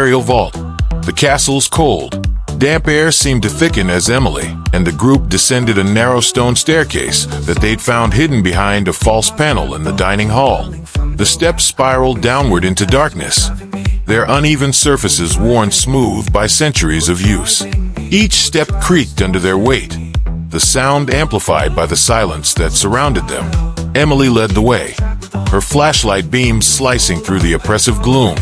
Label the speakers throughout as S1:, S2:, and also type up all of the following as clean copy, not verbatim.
S1: burial vault. The castle's cold, damp air seemed to thicken as Emily and the group descended a narrow stone staircase that they'd found hidden behind a false panel in the dining hall. The steps spiraled downward into darkness, their uneven surfaces worn smooth by centuries of use. Each step creaked under their weight, the sound amplified by the silence that surrounded them. Emily led the way, her flashlight beams slicing through the oppressive gloom.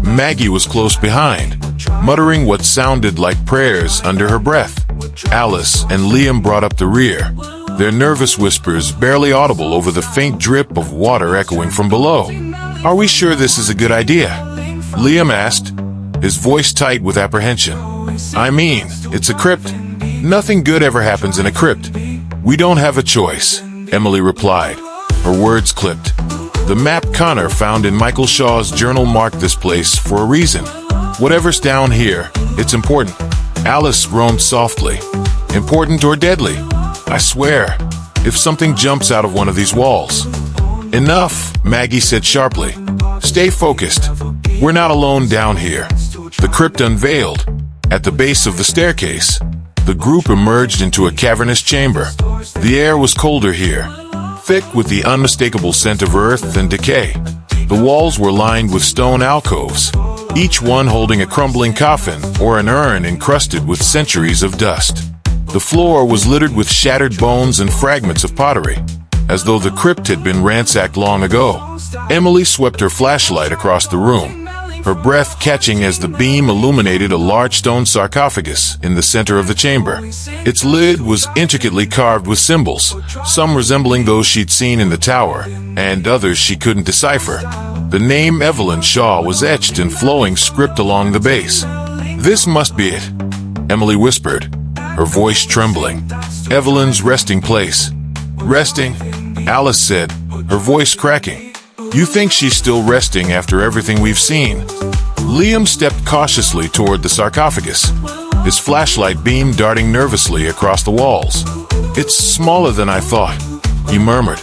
S1: Maggie was close behind, muttering what sounded like prayers under her breath. Alice and Liam brought up the rear, their nervous whispers barely audible over the faint drip of water echoing from below. "Are we sure this is a good idea?" Liam asked, his voice tight with apprehension. "I mean, it's a crypt. Nothing good ever happens in a crypt. We don't have a choice," Emily replied, her words clipped. The map Connor found in Michael Shaw's journal marked this place for a reason. "Whatever's down here, it's important." Alice groaned softly. "Important or deadly? I swear, if something jumps out of one of these walls." "Enough," Maggie said sharply. "Stay focused. We're not alone down here." The crypt unveiled. At the base of the staircase, the group emerged into a cavernous chamber. The air was colder here, thick with the unmistakable scent of earth and decay. The walls were lined with stone alcoves, each one holding a crumbling coffin or an urn encrusted with centuries of dust. The floor was littered with shattered bones and fragments of pottery, as though the crypt had been ransacked long ago. Emily swept her flashlight across the room, her breath catching as the beam illuminated a large stone sarcophagus in the center of the chamber. Its lid was intricately carved with symbols, some resembling those she'd seen in the tower, and others she couldn't decipher. The name Evelyn Shaw was etched in flowing script along the base. "This must be it," Emily whispered, her voice trembling. "Evelyn's resting place." "Resting?" Alice said, her voice cracking. "You think she's still resting after everything we've seen?" Liam stepped cautiously toward the sarcophagus, his flashlight beam darting nervously across the walls. "It's smaller than I thought," he murmured.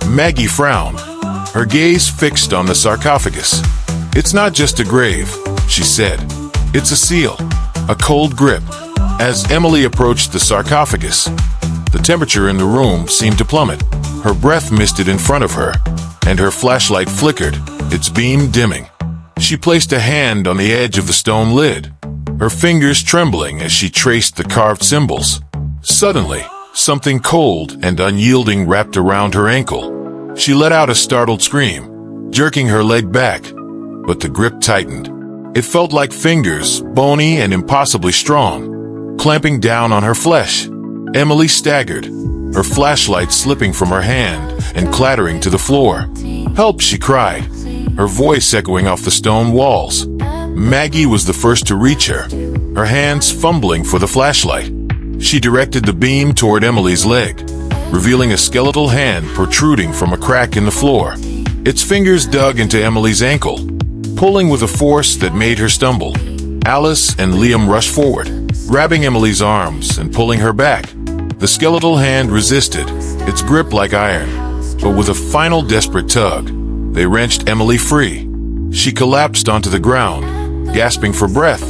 S1: Maggie frowned, her gaze fixed on the sarcophagus. "It's not just a grave," she said. "It's a seal, a cold grip." As Emily approached the sarcophagus, the temperature in the room seemed to plummet. Her breath misted in front of her, and her flashlight flickered, its beam dimming. She placed a hand on the edge of the stone lid, her fingers trembling as she traced the carved symbols. Suddenly, something cold and unyielding wrapped around her ankle. She let out a startled scream, jerking her leg back, but the grip tightened. It felt like fingers, bony and impossibly strong, clamping down on her flesh. Emily staggered, her flashlight slipping from her hand and clattering to the floor. "Help!" she cried, her voice echoing off the stone walls. Maggie was the first to reach her, her hands fumbling for the flashlight. She directed the beam toward Emily's leg, revealing a skeletal hand protruding from a crack in the floor. Its fingers dug into Emily's ankle, pulling with a force that made her stumble. Alice and Liam rushed forward, grabbing Emily's arms and pulling her back. The skeletal hand resisted, its grip like iron, but with a final desperate tug, they wrenched Emily free. She collapsed onto the ground, gasping for breath.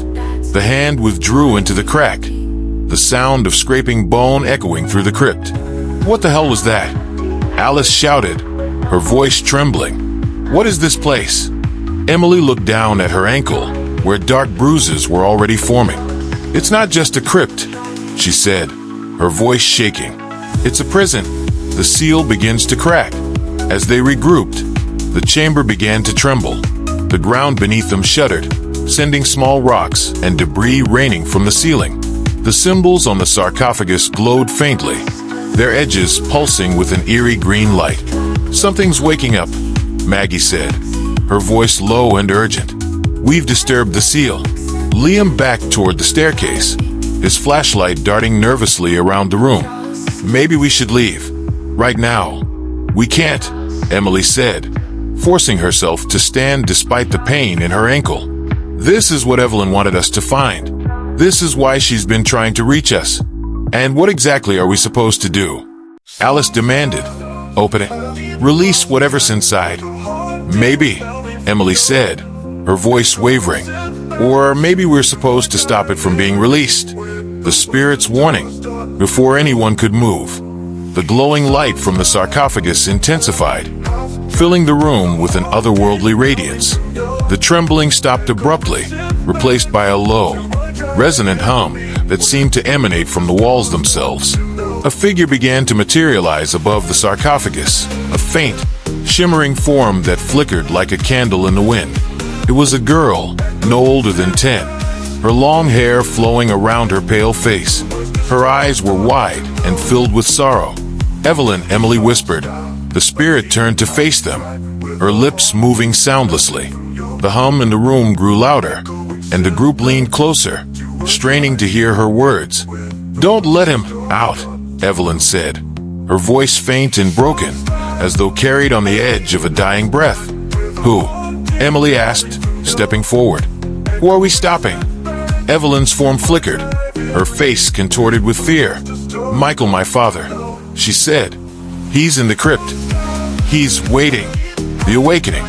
S1: The hand withdrew into the crack, the sound of scraping bone echoing through the crypt. "What the hell was that?" Alice shouted, her voice trembling. "What is this place?" Emily looked down at her ankle, where dark bruises were already forming. "It's not just a crypt," she said, her voice shaking. "It's a prison." The seal begins to crack. As they regrouped, the chamber began to tremble. The ground beneath them shuddered, sending small rocks and debris raining from the ceiling. The symbols on the sarcophagus glowed faintly, their edges pulsing with an eerie green light. "Something's waking up," Maggie said, her voice low and urgent. "We've disturbed the seal." Liam backed toward the staircase, his flashlight darting nervously around the room. "Maybe we should leave. Right now." "We can't," Emily said, forcing herself to stand despite the pain in her ankle. "This is what Evelyn wanted us to find. This is why she's been trying to reach us. And what exactly are we supposed to do?" Alice demanded. "Open it. Release whatever's inside." "Maybe," Emily said, her voice wavering. Or maybe we're supposed to stop it from being released. The spirit's warning. Before anyone could move, the glowing light from the sarcophagus intensified, filling the room with an otherworldly radiance. The trembling stopped abruptly, replaced by a low, resonant hum that seemed to emanate from the walls themselves. A figure began to materialize above the sarcophagus, a faint, shimmering form that flickered like a candle in the wind. It was a girl, no older than 10, her long hair flowing around her pale face. Her eyes were wide and filled with sorrow. "Evelyn," Emily whispered. The spirit turned to face them, her lips moving soundlessly. The hum in the room grew louder, and the group leaned closer, straining to hear her words. "Don't let him out," Evelyn said, her voice faint and broken, as though carried on the edge of a dying breath. "Who?" Emily asked, stepping forward. "Who are we stopping?" Evelyn's form flickered, her face contorted with fear. "Michael, my father," she said. "He's in the crypt. He's waiting." The awakening.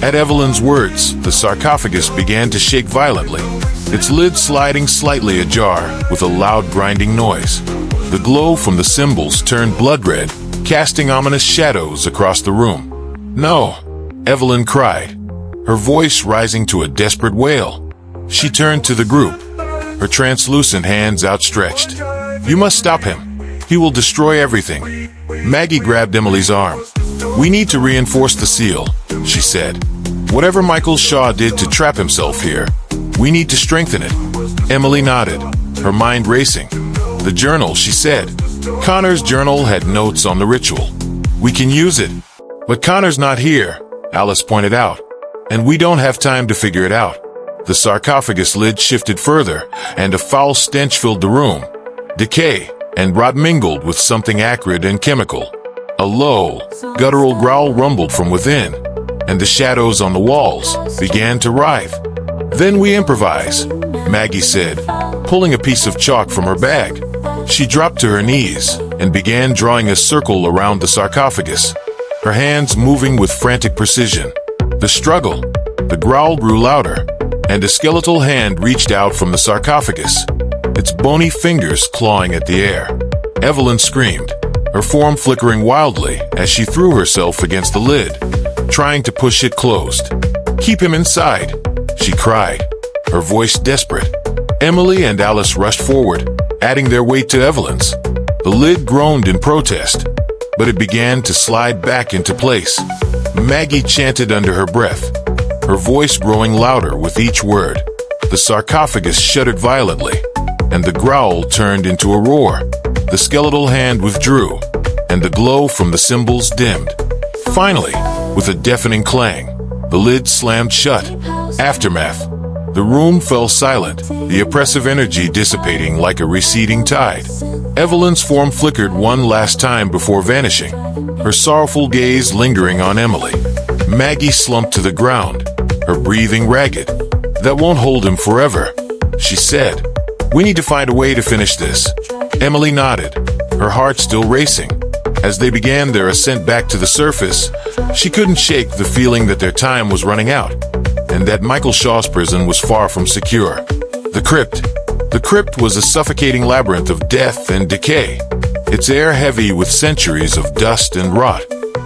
S1: At Evelyn's words, the sarcophagus began to shake violently, its lid sliding slightly ajar with a loud grinding noise. The glow from the symbols turned blood red, casting ominous shadows across the room. "No!" Evelyn cried, her voice rising to a desperate wail. She turned to the group, her translucent hands outstretched. "You must stop him. He will destroy everything." Maggie grabbed Emily's arm. "We need to reinforce the seal," she said. "Whatever Michael Shaw did to trap himself here, we need to strengthen it." Emily nodded, her mind racing. "The journal," she said. "Connor's journal had notes on the ritual. We can use it." "But Connor's not here," Alice pointed out. "And we don't have time to figure it out." The sarcophagus lid shifted further, and a foul stench filled the room. Decay and rot mingled with something acrid and chemical. A low, guttural growl rumbled from within, and the shadows on the walls began to writhe. "Then we improvise," Maggie said, pulling a piece of chalk from her bag. She dropped to her knees and began drawing a circle around the sarcophagus, her hands moving with frantic precision. The struggle, the growl grew louder, and a skeletal hand reached out from the sarcophagus, its bony fingers clawing at the air. Evelyn screamed, her form flickering wildly as she threw herself against the lid, trying to push it closed. "Keep him inside," she cried, her voice desperate. Emily and Alice rushed forward, adding their weight to Evelyn's. The lid groaned in protest, but it began to slide back into place. Maggie chanted under her breath, her voice growing louder with each word. The sarcophagus shuddered violently, and the growl turned into a roar. The skeletal hand withdrew, and the glow from the symbols dimmed. Finally, with a deafening clang, the lid slammed shut. Aftermath. The room fell silent, the oppressive energy dissipating like a receding tide. Evelyn's form flickered one last time before vanishing, her sorrowful gaze lingering on Emily. Maggie slumped to the ground, her breathing ragged. "That won't hold him forever," she said. "We need to find a way to finish this." Emily nodded, her heart still racing. As they began their ascent back to the surface, she couldn't shake the feeling that their time was running out, and that Michael Shaw's prison was far from secure. The crypt. The crypt was a suffocating labyrinth of death and decay, its air heavy with centuries of dust and rot.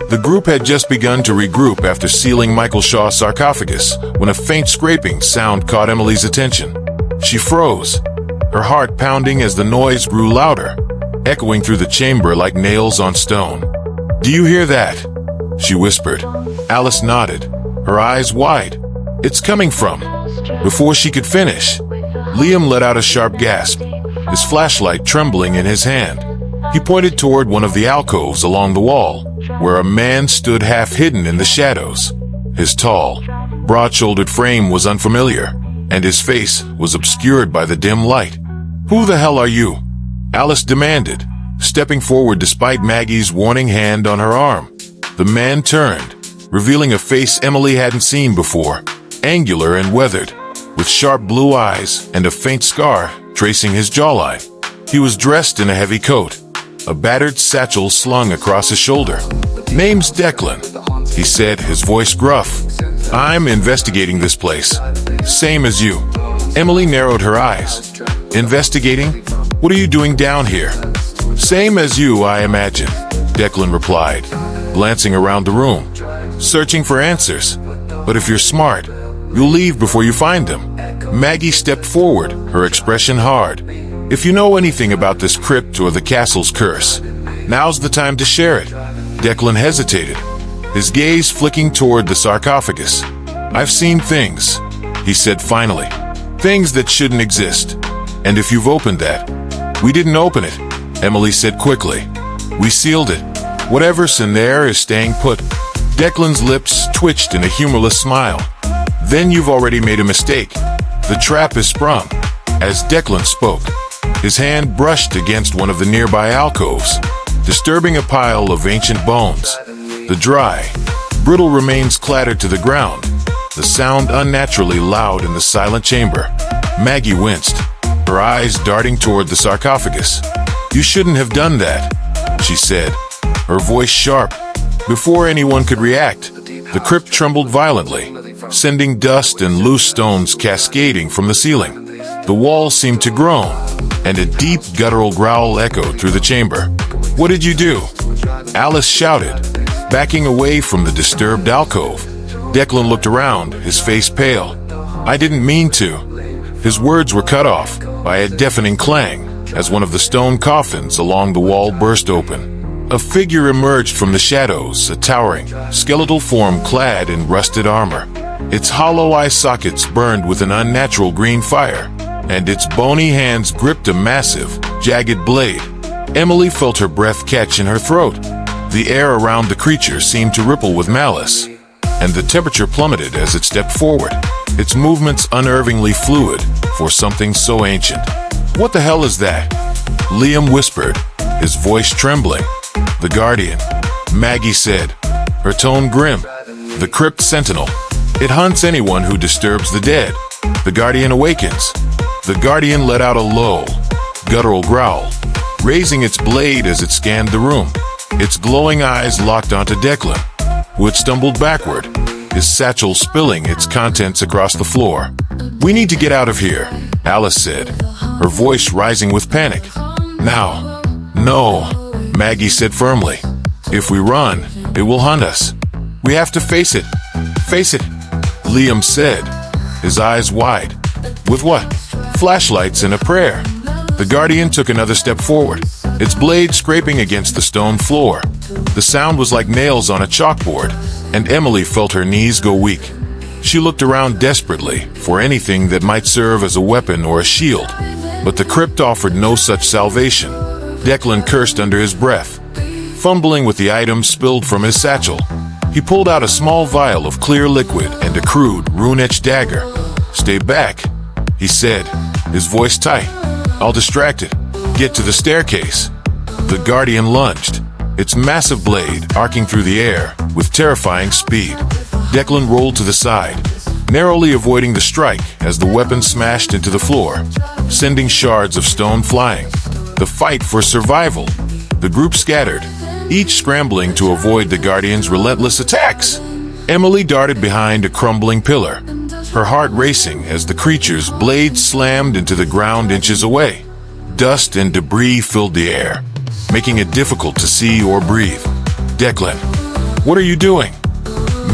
S1: The group had just begun to regroup after sealing Michael Shaw's sarcophagus when a faint scraping sound caught Emily's attention. She froze, her heart pounding as the noise grew louder, echoing through the chamber like nails on stone. "Do you hear that?" she whispered. Alice nodded, her eyes wide. "It's coming from..." Before she could finish, Liam let out a sharp gasp, his flashlight trembling in his hand. He pointed toward one of the alcoves along the wall, where a man stood half hidden in the shadows. His tall, broad-shouldered frame was unfamiliar, and his face was obscured by the dim light. "Who the hell are you?" Alice demanded, stepping forward despite Maggie's warning hand on her arm. The man turned, revealing a face Emily hadn't seen before, angular and weathered, with sharp blue eyes and a faint scar tracing his jawline. He was dressed in a heavy coat, a battered satchel slung across his shoulder. "Name's Declan," he said, his voice gruff. "I'm investigating this place. Same as you." Emily narrowed her eyes. Investigating? What are you doing down here? Same as you, I imagine, Declan replied, glancing around the room. Searching for answers. But if you're smart, you'll leave before you find them. Maggie stepped forward, her expression hard. If you know anything about this crypt or the castle's curse, now's the time to share it. Declan hesitated, his gaze flicking toward the sarcophagus. I've seen things, he said finally. Things that shouldn't exist. And if you've opened that, we didn't open it, Emily said quickly. We sealed it. Whatever's in there is staying put. Declan's lips twitched in a humorless smile. Then you've already made a mistake. The trap is sprung. As Declan spoke, his hand brushed against one of the nearby alcoves, disturbing a pile of ancient bones. The dry, brittle remains clattered to the ground, the sound unnaturally loud in the silent chamber. Maggie winced, her eyes darting toward the sarcophagus. You shouldn't have done that, she said, her voice sharp. Before anyone could react, the crypt trembled violently, sending dust and loose stones cascading from the ceiling. The walls seemed to groan, and a deep guttural growl echoed through the chamber. What did you do? Alice shouted, backing away from the disturbed alcove. Declan looked around, his face pale. I didn't mean to. His words were cut off by a deafening clang as one of the stone coffins along the wall burst open. A figure emerged from the shadows, a towering, skeletal form clad in rusted armor. Its hollow eye sockets burned with an unnatural green fire, and its bony hands gripped a massive, jagged blade. Emily felt her breath catch in her throat. The air around the creature seemed to ripple with malice, and the temperature plummeted as it stepped forward, its movements unnervingly fluid for something so ancient. What the hell is that? Liam whispered, his voice trembling. The Guardian, Maggie said, her tone grim. The Crypt Sentinel. It hunts anyone who disturbs the dead. The Guardian awakens. The Guardian let out a low, guttural growl, raising its blade as it scanned the room. Its glowing eyes locked onto Declan, who had stumbled backward, his satchel spilling its contents across the floor. We need to get out of here, Alice said, her voice rising with panic. Now. No, Maggie said firmly. If we run, it will hunt us. We have to face it. Face it, Liam said, his eyes wide. With what? Flashlights and a prayer. The Guardian took another step forward, its blade scraping against the stone floor. The sound was like nails on a chalkboard, and Emily felt her knees go weak. She looked around desperately for anything that might serve as a weapon or a shield, but the crypt offered no such salvation. Declan cursed under his breath, fumbling with the items spilled from his satchel. He pulled out a small vial of clear liquid and a crude, rune-etched dagger. Stay back, he said, his voice tight. I'll distract it. Get to the staircase. The Guardian lunged, its massive blade arcing through the air with terrifying speed. Declan rolled to the side, narrowly avoiding the strike as the weapon smashed into the floor, sending shards of stone flying. The fight for survival. The group scattered, each scrambling to avoid the Guardian's relentless attacks. Emily darted behind a crumbling pillar, her heart racing as the creature's blade slammed into the ground inches away. Dust and debris filled the air, making it difficult to see or breathe. Declan, what are you doing?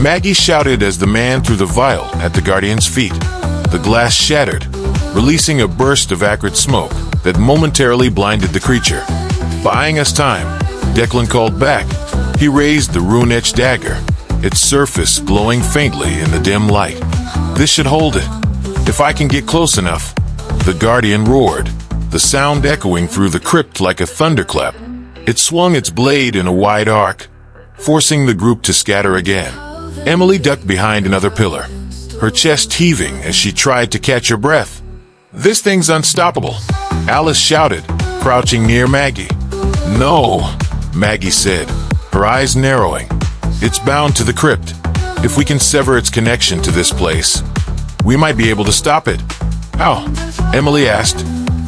S1: Maggie shouted as the man threw the vial at the Guardian's feet. The glass shattered, releasing a burst of acrid smoke that momentarily blinded the creature. Buying us time, Declan called back. He raised the rune-etched dagger, its surface glowing faintly in the dim light. This should hold it. If I can get close enough. The Guardian roared, the sound echoing through the crypt like a thunderclap. It swung its blade in a wide arc, forcing the group to scatter again. Emily ducked behind another pillar, her chest heaving as she tried to catch her breath. This thing's unstoppable, Alice shouted, crouching near Maggie. No, Maggie said, her eyes narrowing. It's bound to the crypt. If we can sever its connection to this place, we might be able to stop it. How? Emily asked,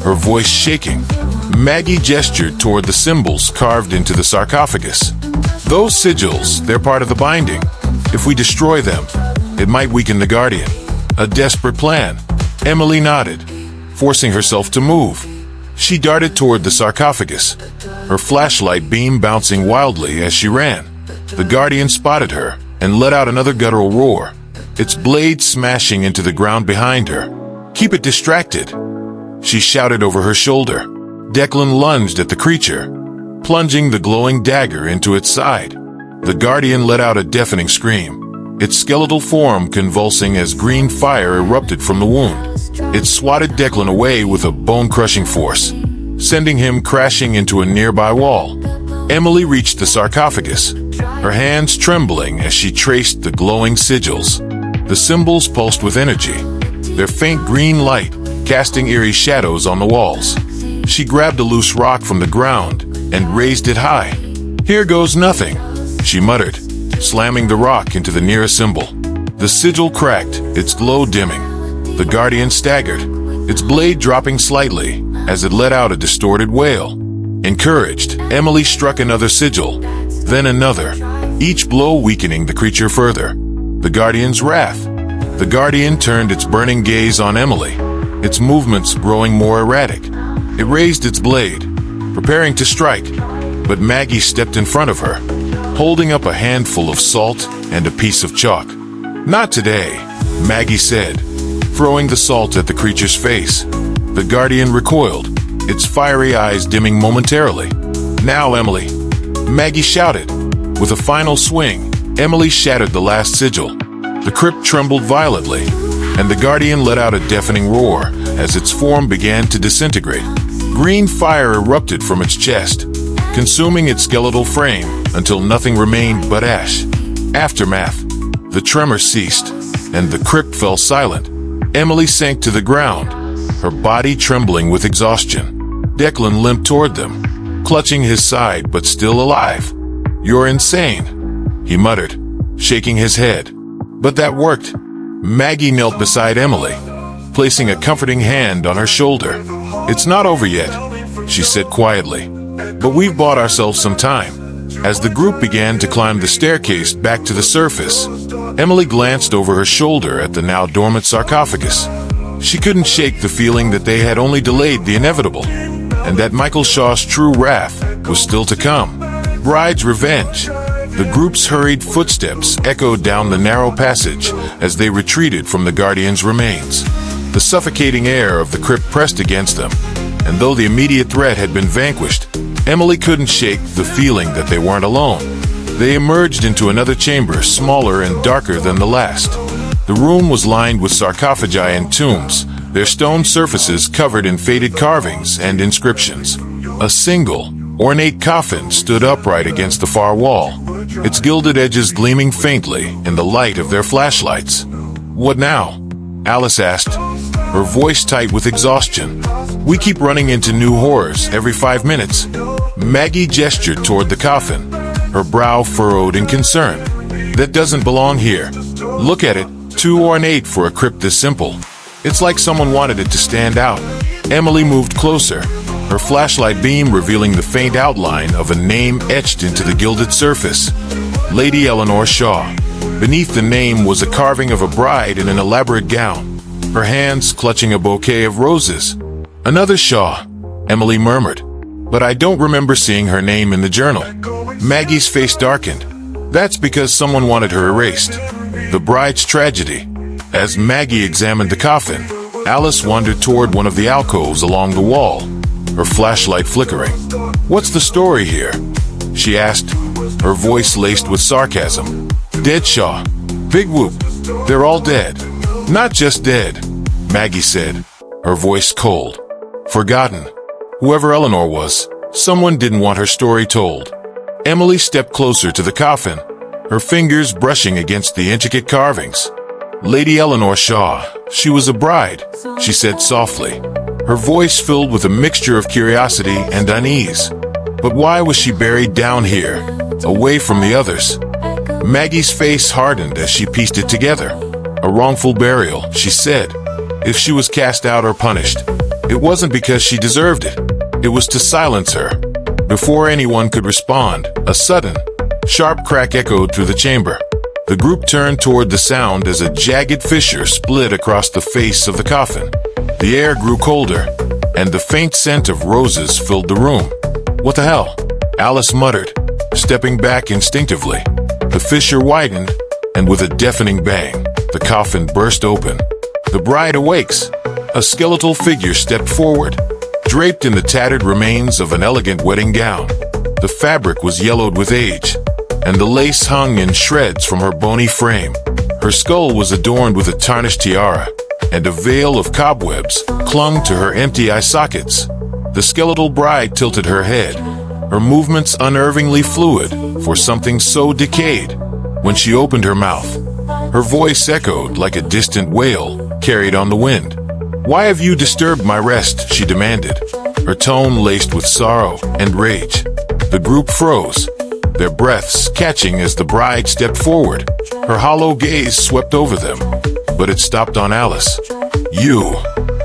S1: her voice shaking. Maggie gestured toward the symbols carved into the sarcophagus. Those sigils, they're part of the binding. If we destroy them, it might weaken the Guardian. A desperate plan. Emily nodded, forcing herself to move. She darted toward the sarcophagus, her flashlight beam bouncing wildly as she ran. The Guardian spotted her and let out another guttural roar, its blade smashing into the ground behind her. "Keep it distracted," she shouted over her shoulder. Declan lunged at the creature, plunging the glowing dagger into its side. The Guardian let out a deafening scream, its skeletal form convulsing as green fire erupted from the wound. It swatted Declan away with a bone-crushing force, sending him crashing into a nearby wall. Emily reached the sarcophagus, her hands trembling as she traced the glowing sigils. The symbols pulsed with energy, their faint green light casting eerie shadows on the walls. She grabbed a loose rock from the ground and raised it high. "Here goes nothing," she muttered, slamming the rock into the nearest symbol. The sigil cracked, its glow dimming. The Guardian staggered, its blade dropping slightly as it let out a distorted wail. Encouraged, Emily struck another sigil, then another, each blow weakening the creature further. The Guardian's wrath. The Guardian turned its burning gaze on Emily, its movements growing more erratic. It raised its blade, preparing to strike, but Maggie stepped in front of her, holding up a handful of salt and a piece of chalk. "Not today," Maggie said, throwing the salt at the creature's face. The Guardian recoiled, its fiery eyes dimming momentarily. "Now, Emily," Maggie shouted. With a final swing, Emily shattered the last sigil. The crypt trembled violently, and the Guardian let out a deafening roar as its form began to disintegrate. Green fire erupted from its chest, consuming its skeletal frame until nothing remained but ash. Aftermath. The tremor ceased, and the crypt fell silent. Emily sank to the ground, her body trembling with exhaustion. Declan limped toward them, clutching his side but still alive. "You're insane," he muttered, shaking his head. But that worked. Maggie knelt beside Emily, placing a comforting hand on her shoulder. "It's not over yet," she said quietly, "but we've bought ourselves some time." As the group began to climb the staircase back to the surface, Emily glanced over her shoulder at the now dormant sarcophagus. She couldn't shake the feeling that they had only delayed the inevitable, and that Michael Shaw's true wrath was still to come. Bride's revenge. The group's hurried footsteps echoed down the narrow passage as they retreated from the Guardian's remains. The suffocating air of the crypt pressed against them, and though the immediate threat had been vanquished, Emily couldn't shake the feeling that they weren't alone. They emerged into another chamber, smaller and darker than the last. The room was lined with sarcophagi and tombs, their stone surfaces covered in faded carvings and inscriptions. A single, ornate coffin stood upright against the far wall, its gilded edges gleaming faintly in the light of their flashlights. "What now?" Alice asked, her voice tight with exhaustion. "We keep running into new horrors every 5 minutes." Maggie gestured toward the coffin, her brow furrowed in concern. "That doesn't belong here. Look at it, too ornate for a crypt this simple. It's like someone wanted it to stand out." Emily moved closer, her flashlight beam revealing the faint outline of a name etched into the gilded surface. Lady Eleanor Shaw. Beneath the name was a carving of a bride in an elaborate gown, her hands clutching a bouquet of roses. "Another Shaw," Emily murmured, "but I don't remember seeing her name in the journal." Maggie's face darkened. "That's because someone wanted her erased." The bride's tragedy. As Maggie examined the coffin, Alice wandered toward one of the alcoves along the wall, her flashlight flickering. "What's the story here?" she asked, her voice laced with sarcasm. "Dead Shaw. Big whoop. They're all dead." "Not just dead," Maggie said, her voice cold. "Forgotten. Whoever Eleanor was, someone didn't want her story told." Emily stepped closer to the coffin, her fingers brushing against the intricate carvings. "Lady Eleanor Shaw. She was a bride," she said softly, her voice filled with a mixture of curiosity and unease. "But why was she buried down here, away from the others?" Maggie's face hardened as she pieced it together. "A wrongful burial," she said. "If she was cast out or punished, it wasn't because she deserved it. It was to silence her." Before anyone could respond, a sudden, sharp crack echoed through the chamber. The group turned toward the sound as a jagged fissure split across the face of the coffin. The air grew colder, and the faint scent of roses filled the room. "What the hell?" Alice muttered, stepping back instinctively. The fissure widened, and with a deafening bang, the coffin burst open. The bride awakes. A skeletal figure stepped forward, draped in the tattered remains of an elegant wedding gown. The fabric was yellowed with age, and the lace hung in shreds from her bony frame. Her skull was adorned with a tarnished tiara, and a veil of cobwebs clung to her empty eye sockets. The skeletal bride tilted her head, her movements unnervingly fluid for something so decayed. When she opened her mouth, her voice echoed like a distant wail carried on the wind. "Why have you disturbed my rest?" she demanded, her tone laced with sorrow and rage. The group froze, their breaths catching as the bride stepped forward. Her hollow gaze swept over them, but it stopped on Alice. "You,"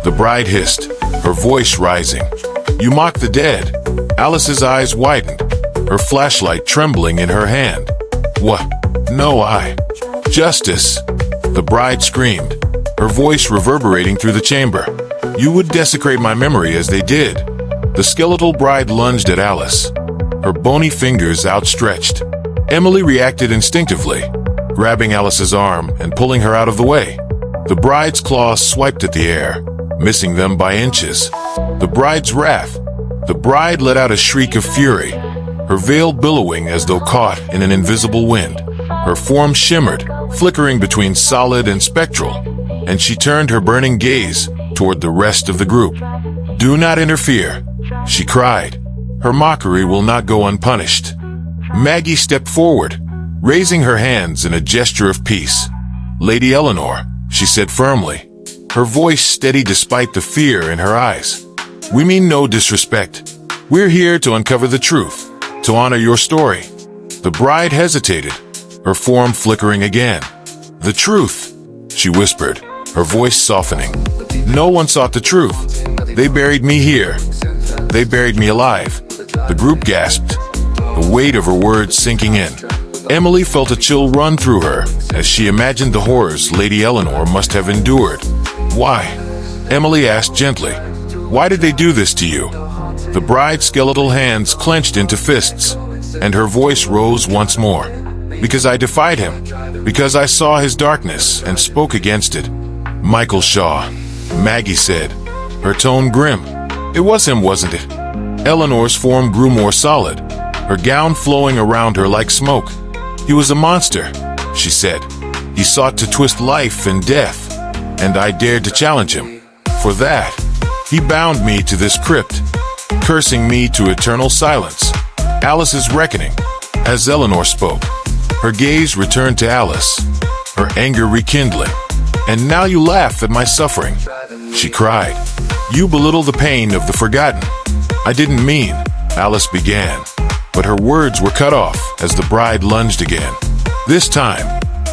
S1: the bride hissed, her voice rising. "You mock the dead." Alice's eyes widened, her flashlight trembling in her hand. "What? No, Justice," the bride screamed, her voice reverberating through the chamber. "You would desecrate my memory as they did." The skeletal bride lunged at Alice, her bony fingers outstretched. Emily reacted instinctively, grabbing Alice's arm and pulling her out of the way. The bride's claws swiped at the air, missing them by inches. The bride's wrath. The bride let out a shriek of fury, her veil billowing as though caught in an invisible wind. Her form shimmered, flickering between solid and spectral, and she turned her burning gaze toward the rest of the group. "Do not interfere," she cried. "Her mockery will not go unpunished." Maggie stepped forward, raising her hands in a gesture of peace. "Lady Eleanor," she said firmly, her voice steady despite the fear in her eyes. "We mean no disrespect. We're here to uncover the truth, to honor your story." The bride hesitated, her form flickering again. "The truth," she whispered, her voice softening. "No one sought the truth. They buried me here. They buried me alive." The group gasped, the weight of her words sinking in. Emily felt a chill run through her as she imagined the horrors Lady Eleanor must have endured. "Why?" Emily asked gently. "Why did they do this to you?" The bride's skeletal hands clenched into fists, and her voice rose once more. "Because I defied him. Because I saw his darkness and spoke against it." "Michael Shaw," Maggie said, her tone grim. "It was him, wasn't it?" Eleanor's form grew more solid, her gown flowing around her like smoke. "He was a monster," she said. "He sought to twist life and death, and I dared to challenge him. For that, he bound me to this crypt, cursing me to eternal silence." Alice's reckoning. As Eleanor spoke, her gaze returned to Alice, her anger rekindling. "And now you laugh at my suffering," she cried. "You belittle the pain of the forgotten." "I didn't mean," Alice began, but her words were cut off as the bride lunged again. This time,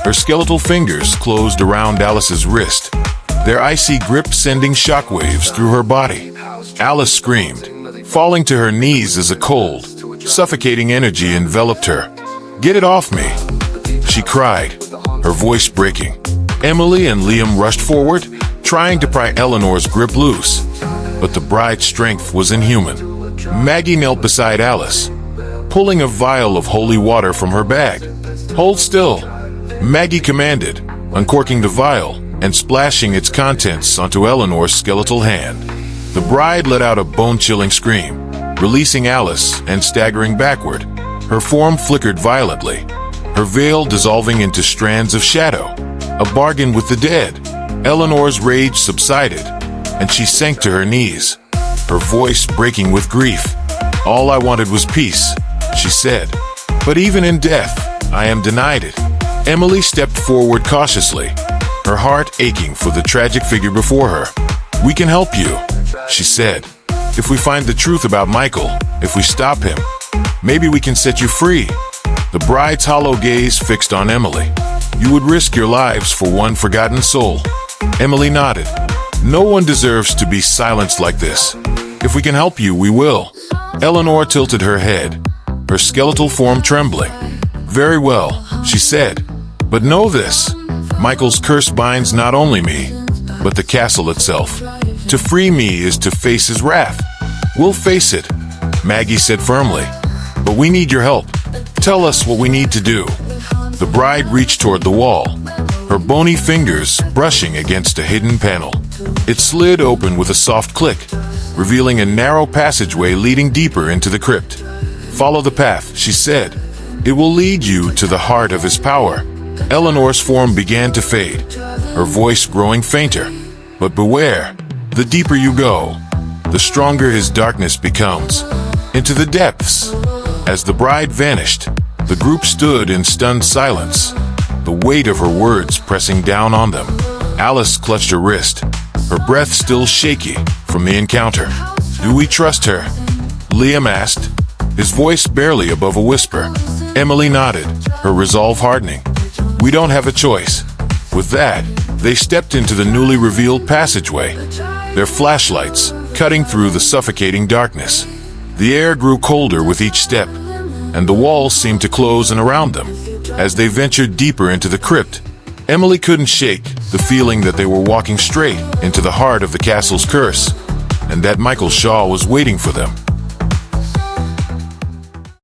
S1: her skeletal fingers closed around Alice's wrist, their icy grip sending shockwaves through her body. Alice screamed, falling to her knees as a cold, suffocating energy enveloped her. "Get it off me," she cried, her voice breaking. Emily and Liam rushed forward, trying to pry Eleanor's grip loose, but the bride's strength was inhuman. Maggie knelt beside Alice, pulling a vial of holy water from her bag. "Hold still," Maggie commanded, uncorking the vial and splashing its contents onto Eleanor's skeletal hand. The bride let out a bone-chilling scream, releasing Alice and staggering backward. Her form flickered violently, her veil dissolving into strands of shadow. A bargain with the dead. Eleanor's rage subsided, and she sank to her knees, her voice breaking with grief. "All I wanted was peace," she said. "But even in death, I am denied it." Emily stepped forward cautiously, her heart aching for the tragic figure before her. "We can help you," she said. "If we find the truth about Michael, if we stop him, maybe we can set you free." The bride's hollow gaze fixed on Emily. "You would risk your lives for one forgotten soul." Emily nodded. "No one deserves to be silenced like this. If we can help you, we will." Eleanor tilted her head, her skeletal form trembling. "Very well," she said. But know this, Michael's curse binds not only me, but the castle itself. To free me is to face his wrath. We'll face it, Maggie said firmly. But we need your help. Tell us what we need to do. The bride reached toward the wall, her bony fingers brushing against a hidden panel. It slid open with a soft click, revealing a narrow passageway leading deeper into the crypt. Follow the path, she said. It will lead you to the heart of his power. Eleanor's form began to fade, her voice growing fainter. But beware, the deeper you go, the stronger his darkness becomes. Into the depths. As the bride vanished, the group stood in stunned silence, the weight of her words pressing down on them. Alice clutched her wrist, her breath still shaky from the encounter. Do we trust her? Liam asked, his voice barely above a whisper. Emily nodded, her resolve hardening. We don't have a choice. With that, they stepped into the newly revealed passageway, their flashlights cutting through the suffocating darkness. The air grew colder with each step, and the walls seemed to close in around them. As they ventured deeper into the crypt, Emily couldn't shake the feeling that they were walking straight into the heart of the castle's curse, and that Michael Shaw was waiting for them.